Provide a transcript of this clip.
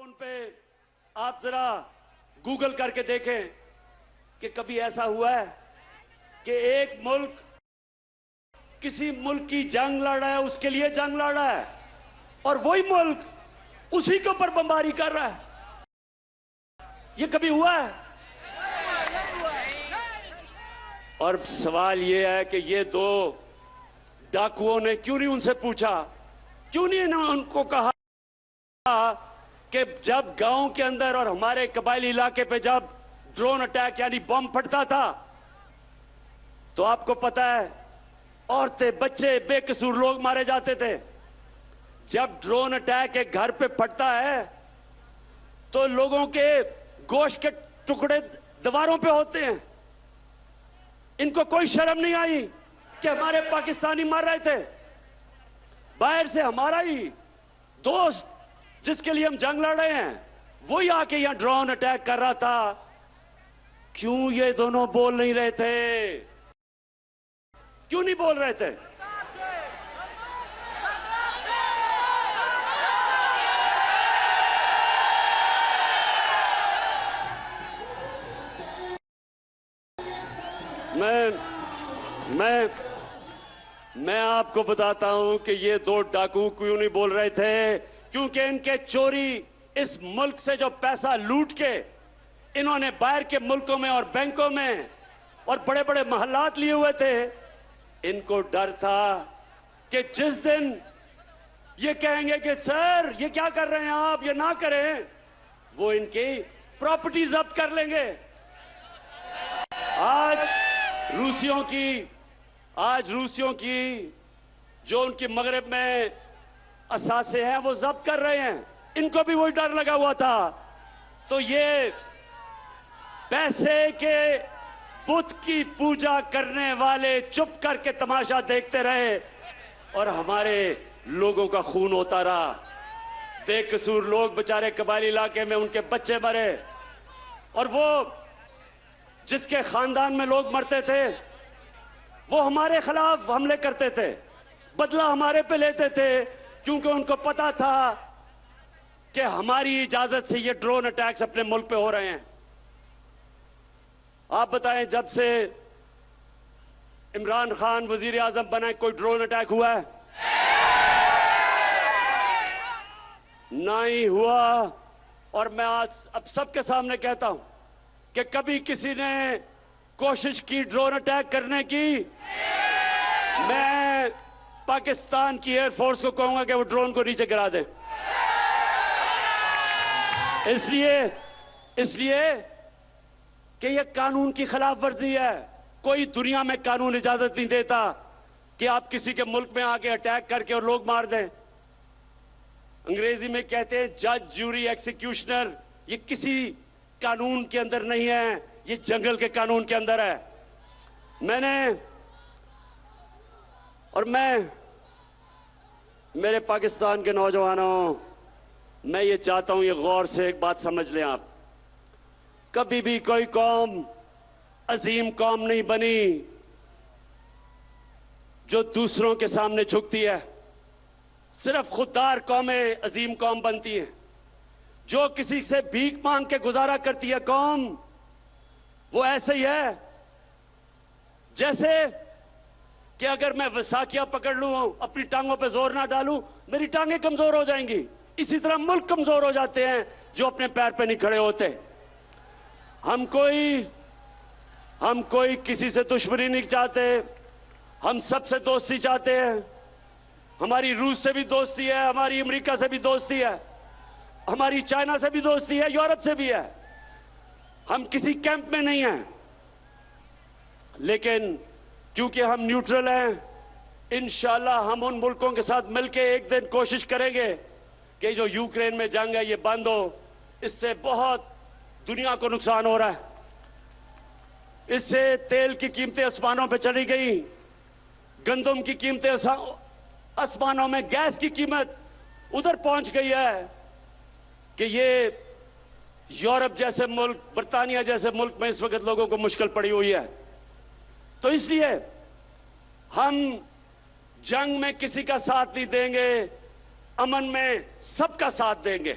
Phone पे आप जरा गूगल करके देखें कि कभी ऐसा हुआ है कि एक मुल्क किसी मुल्क की जंग लड़ रहा है, उसके लिए जंग लड़ रहा है और वही मुल्क उसी के ऊपर बमबारी कर रहा है। ये कभी हुआ है? और सवाल ये है कि ये दो डाकुओं ने क्यों नहीं उनसे पूछा, क्यों नहीं उनको कहा कि जब गांव के अंदर और हमारे कबायली इलाके पे जब ड्रोन अटैक यानी बम फटता था तो आपको पता है औरतें, बच्चे, बेकसूर लोग मारे जाते थे। जब ड्रोन अटैक एक घर पे फटता है तो लोगों के गोश्त के टुकड़े दीवारों पे होते हैं। इनको कोई शर्म नहीं आई कि हमारे पाकिस्तानी मर रहे थे। बाहर से हमारा ही दोस्त जिसके लिए हम जंग लड़ रहे हैं वही आके यहां ड्रोन अटैक कर रहा था। क्यों ये दोनों बोल नहीं रहे थे? क्यों नहीं बोल रहे थे? मैं आपको बताता हूं कि ये दो डाकू क्यों नहीं बोल रहे थे, क्योंकि इनके चोरी इस मुल्क से जो पैसा लूट के इन्होंने बाहर के मुल्कों में और बैंकों में और बड़े बड़े महल्लात लिए हुए थे, इनको डर था कि जिस दिन ये कहेंगे कि सर ये क्या कर रहे हैं आप, ये ना करें, वो इनकी प्रॉपर्टी जब्त कर लेंगे। आज रूसियों की जो उनकी मगरब में असासे हैं वो जब्त कर रहे हैं। इनको भी वही डर लगा हुआ था। तो ये पैसे के बुत की पूजा करने वाले चुप करके तमाशा देखते रहे और हमारे लोगों का खून होता रहा। बेकसूर लोग बेचारे कबायली इलाके में उनके बच्चे मरे और वो जिसके खानदान में लोग मरते थे वो हमारे खिलाफ हमले करते थे, बदला हमारे पे लेते थे, क्योंकि उनको पता था कि हमारी इजाजत से ये ड्रोन अटैक्स अपने मुल्क पे हो रहे हैं। आप बताएं, जब से इमरान खान वजीर आजम बना कोई ड्रोन अटैक हुआ है? ना ही हुआ। और मैं आज अब सबके सामने कहता हूं कि कभी किसी ने कोशिश की ड्रोन अटैक करने की, मैं पाकिस्तान की एयरफोर्स को कहूंगा कि वो ड्रोन को नीचे गिरा दे। इसलिए कि यह कानून की खिलाफ वर्जी है। कोई दुनिया में कानून इजाजत नहीं देता कि आप किसी के मुल्क में आके अटैक करके और लोग मार दें। अंग्रेजी में कहते हैं जज, ज्यूरी, एक्सिक्यूशनर। ये किसी कानून के अंदर नहीं है, ये जंगल के कानून के अंदर है। मेरे पाकिस्तान के नौजवानों, मैं ये चाहता हूं, ये गौर से एक बात समझ लें आप। कभी भी कोई कौम अजीम कौम नहीं बनी जो दूसरों के सामने झुकती है। सिर्फ खुददार कौमें अजीम कौम बनती हैं। जो किसी से भीख मांग के गुजारा करती है कौम, वो ऐसे ही है जैसे कि अगर मैं वसाखियां पकड़ लूं, अपनी टांगों पे जोर ना डालूं, मेरी टांगें कमजोर हो जाएंगी। इसी तरह मुल्क कमजोर हो जाते हैं जो अपने पैर पे नहीं खड़े होते। हम कोई किसी से दुश्मनी नहीं चाहते, हम सबसे दोस्ती चाहते हैं। हमारी रूस से भी दोस्ती है, हमारी अमेरिका से भी दोस्ती है, हमारी चाइना से भी दोस्ती है, यूरोप से भी है। हम किसी कैंप में नहीं हैं, लेकिन क्योंकि हम न्यूट्रल हैं, इंशाल्लाह हम उन मुल्कों के साथ मिलकर एक दिन कोशिश करेंगे कि जो यूक्रेन में जंग है ये बंद हो। इससे बहुत दुनिया को नुकसान हो रहा है। इससे तेल की कीमतें आसमानों पे चली गई, गंदम की कीमतें आसमानों में, गैस की कीमत उधर पहुंच गई है कि ये यूरोप जैसे मुल्क, बर्तानिया जैसे मुल्क में इस वक्त लोगों को मुश्किल पड़ी हुई है। तो इसलिए हम जंग में किसी का साथ नहीं देंगे, अमन में सबका साथ देंगे।